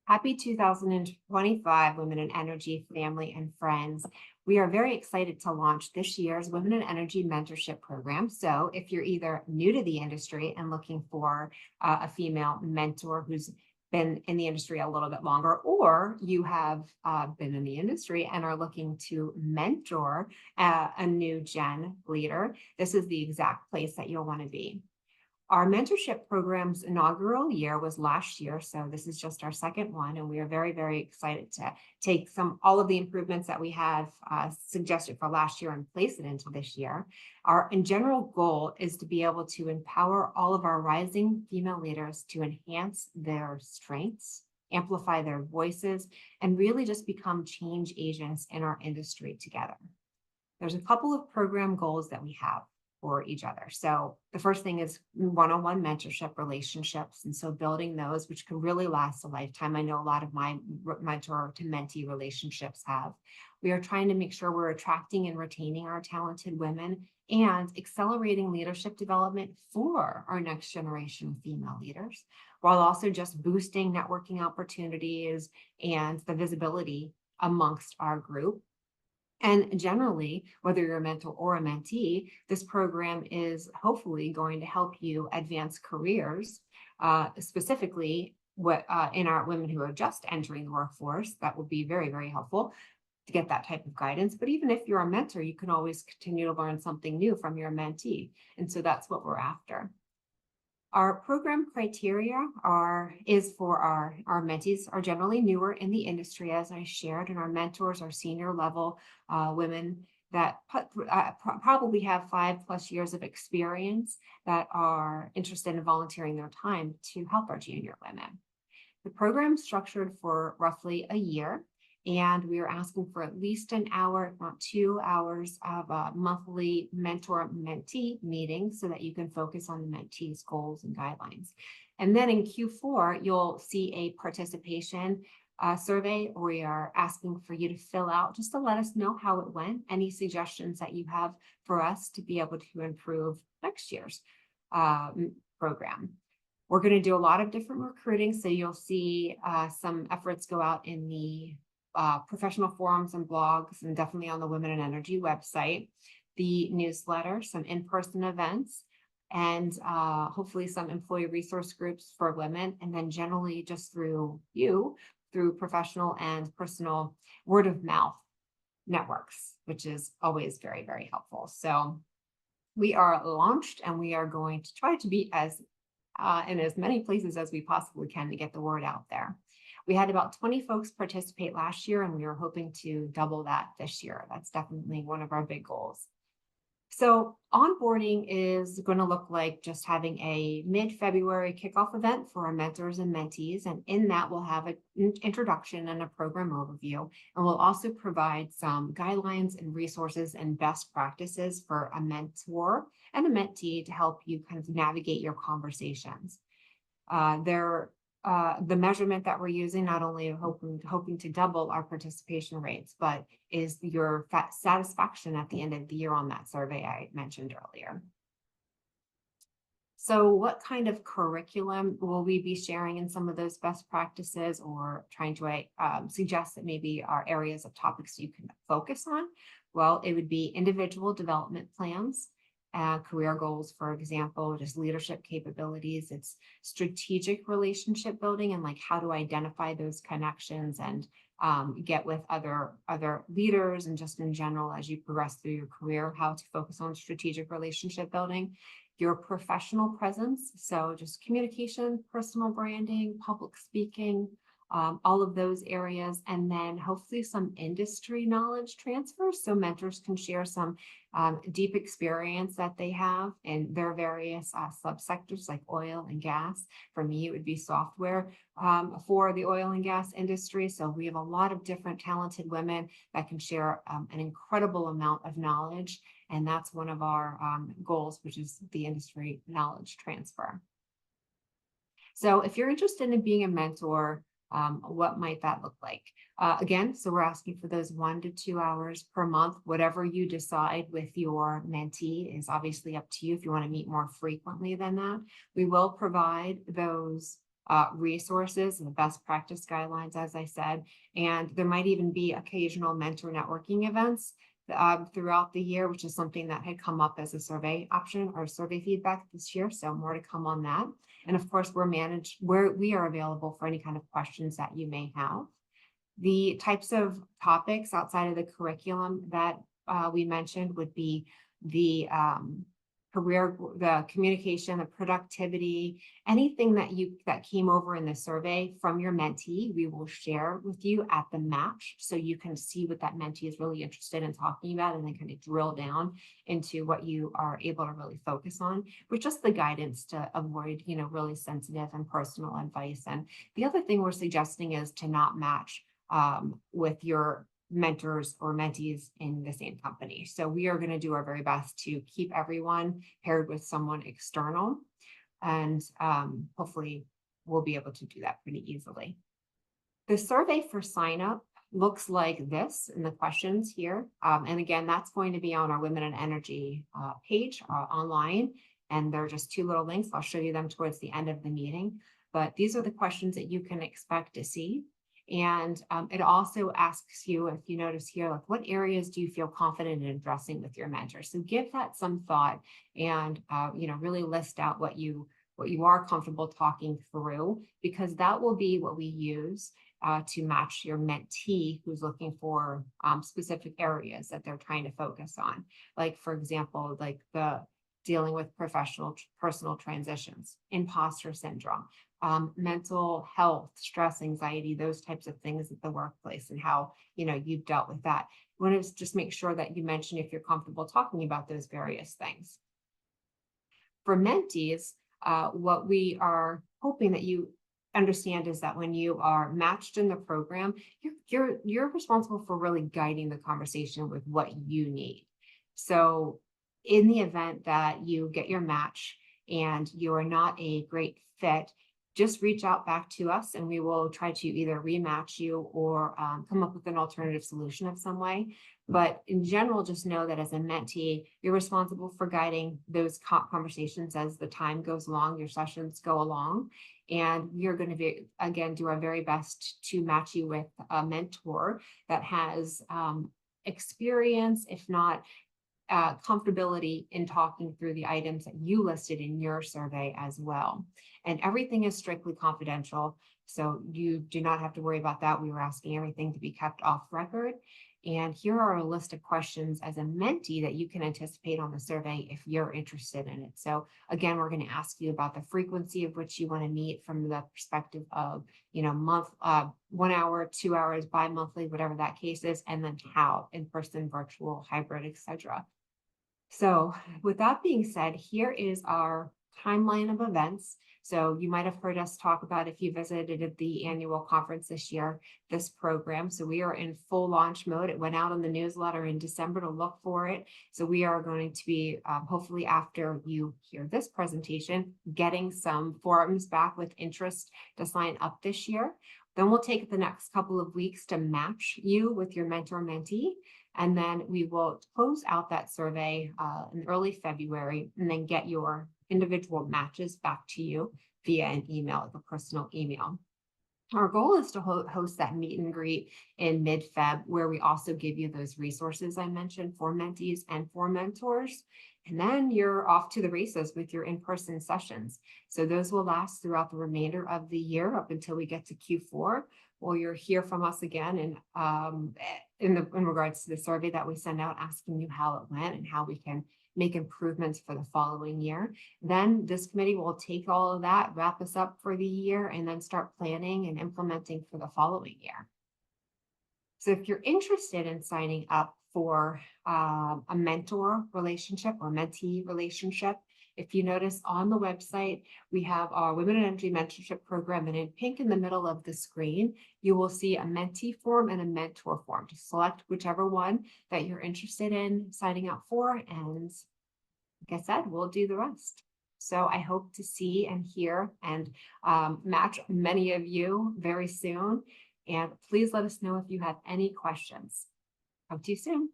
Happy 2025, Women in Energy, Family, and Friends. We are very excited to launch this year's Women in Energy Mentorship Program. So, if you're either new to the industry and looking for a female mentor who's been in the industry a little bit longer, or you have been in the industry and are looking to mentor a new gen leader, this is the exact place that you'll want to be. Our mentorship program's inaugural year was last year, so this is just our second one, and we are very, very excited to take all of the improvements that we have suggested for last year and place it into this year. Our general goal is to be able to empower all of our rising female leaders to enhance their strengths, amplify their voices, and really just become change agents in our industry together. There's a couple of program goals that we have for each other. So the first thing is one-on-one mentorship relationships. And so building those, which can really last a lifetime. I know a lot of my mentor to mentee relationships have. We are trying to make sure we're attracting and retaining our talented women and accelerating leadership development for our next generation of female leaders, while also just boosting networking opportunities and the visibility amongst our group. And generally, whether you're a mentor or a mentee, this program is hopefully going to help you advance careers, specifically in our women who are just entering the workforce. That would be very, very helpful to get that type of guidance. But even if you're a mentor, you can always continue to learn something new from your mentee. And so that's what we're after. Our program criteria is for our mentees are generally newer in the industry, as I shared, and our mentors are senior level women that probably have 5+ years of experience that are interested in volunteering their time to help our junior women. The program is structured for roughly a year, and we are asking for at least an hour, if not 2 hours, of a monthly mentor-mentee meeting so that you can focus on the mentee's goals and guidelines. And then in Q4, you'll see a participation survey. We are asking for you to fill out just to let us know how it went, any suggestions that you have for us to be able to improve next year's program. We're going to do a lot of different recruiting, so you'll see some efforts go out in the professional forums and blogs, and definitely on the Women in Energy website, the newsletter, some in-person events, and hopefully some employee resource groups for women, and then generally just through professional and personal word of mouth networks, which is always very, very helpful. So we are launched, and we are going to try to be in as many places as we possibly can to get the word out there. We had about 20 folks participate last year, and we are hoping to double that this year. That's definitely one of our big goals. So onboarding is going to look like just having a mid-February kickoff event for our mentors and mentees. And in that, we'll have an introduction and a program overview. And we'll also provide some guidelines and resources and best practices for a mentor and a mentee to help you kind of navigate your conversations. The measurement that we're using, not only hoping to double our participation rates, but is your satisfaction at the end of the year on that survey I mentioned earlier. So what kind of curriculum will we be sharing in some of those best practices, or trying to suggest that maybe are areas of topics you can focus on? Well, it would be individual development plans, career goals, for example, just leadership capabilities. It's strategic relationship building, and like how to identify those connections and get with other leaders, and just in general as you progress through your career, how to focus on strategic relationship building. Your professional presence, so just communication, personal branding, public speaking, all of those areas, and then hopefully some industry knowledge transfer, so mentors can share some deep experience that they have in their various subsectors like oil and gas. For me, it would be software for the oil and gas industry. So we have a lot of different talented women that can share an incredible amount of knowledge, and that's one of our goals, which is the industry knowledge transfer. So if you're interested in being a mentor, what might that look like? Again, so we're asking for those 1 to 2 hours per month. Whatever you decide with your mentee is obviously up to you if you want to meet more frequently than that. We will provide those resources and the best practice guidelines, as I said, and there might even be occasional mentor networking events throughout the year, which is something that had come up as a survey option or survey feedback this year. So more to come on that. And of course, we are available for any kind of questions that you may have. The types of topics outside of the curriculum that we mentioned would be the the communication, the productivity, anything that came over in the survey from your mentee, we will share with you at the match, so you can see what that mentee is really interested in talking about, and then kind of drill down into what you are able to really focus on, with just the guidance to avoid, really sensitive and personal advice. And the other thing we're suggesting is to not match with your mentors or mentees in the same company. So we are going to do our very best to keep everyone paired with someone external, and hopefully we'll be able to do that pretty easily. The survey for sign up looks like this in the questions here. And again, that's going to be on our Women in Energy page online. And there are just two little links. I'll show you them towards the end of the meeting. But these are the questions that you can expect to see. And it also asks you, if you notice here, like, what areas do you feel confident in addressing with your mentor? So give that some thought, and really list out what you are comfortable talking through, because that will be what we use to match your mentee who's looking for specific areas that they're trying to focus on. Like, for example, like the dealing with personal transitions, imposter syndrome, mental health, stress, anxiety, those types of things at the workplace, and how, you've dealt with that. You want to just make sure that you mention if you're comfortable talking about those various things. For mentees, what we are hoping that you understand is that when you are matched in the program, you're responsible for really guiding the conversation with what you need. So in the event that you get your match and you are not a great fit, just reach out back to us, and we will try to either rematch you or come up with an alternative solution of some way. But in general, just know that as a mentee, you're responsible for guiding those conversations as the time goes along, your sessions go along. And we're going to again, do our very best to match you with a mentor that has experience, if not comfortability in talking through the items that you listed in your survey as well. And everything is strictly confidential, so you do not have to worry about that. We were asking everything to be kept off record. And here are a list of questions as a mentee that you can anticipate on the survey if you're interested in it. So again, we're going to ask you about the frequency of which you want to meet from the perspective of, month, 1 hour, 2 hours, bi-monthly, whatever that case is, and then how, in person, virtual, hybrid, etc. So with that being said, here is our timeline of events. So you might have heard us talk about, if you visited the annual conference this year, this program. So we are in full launch mode. It went out on the newsletter in December to look for it. So we are going to be, hopefully after you hear this presentation, getting some forums back with interest to sign up this year. Then we'll take the next couple of weeks to match you with your mentor-mentee. And then we will close out that survey in early February, and then get your individual matches back to you via an email, a personal email. Our goal is to host that meet and greet in mid-Feb, where we also give you those resources I mentioned for mentees and for mentors. And then you're off to the races with your in-person sessions. So those will last throughout the remainder of the year up until we get to Q4. Well, you'll hear from us again in regards to the survey that we send out, asking you how it went and how we can make improvements for the following year. Then this committee will take all of that, wrap us up for the year, and then start planning and implementing for the following year. So if you're interested in signing up for a mentor relationship or mentee relationship, if you notice on the website, we have our Women in Energy Mentorship Program, and in pink in the middle of the screen, you will see a mentee form and a mentor form. Just select whichever one that you're interested in signing up for, and like I said, we'll do the rest. So I hope to see and hear and match many of you very soon. And please let us know if you have any questions. Talk to you soon.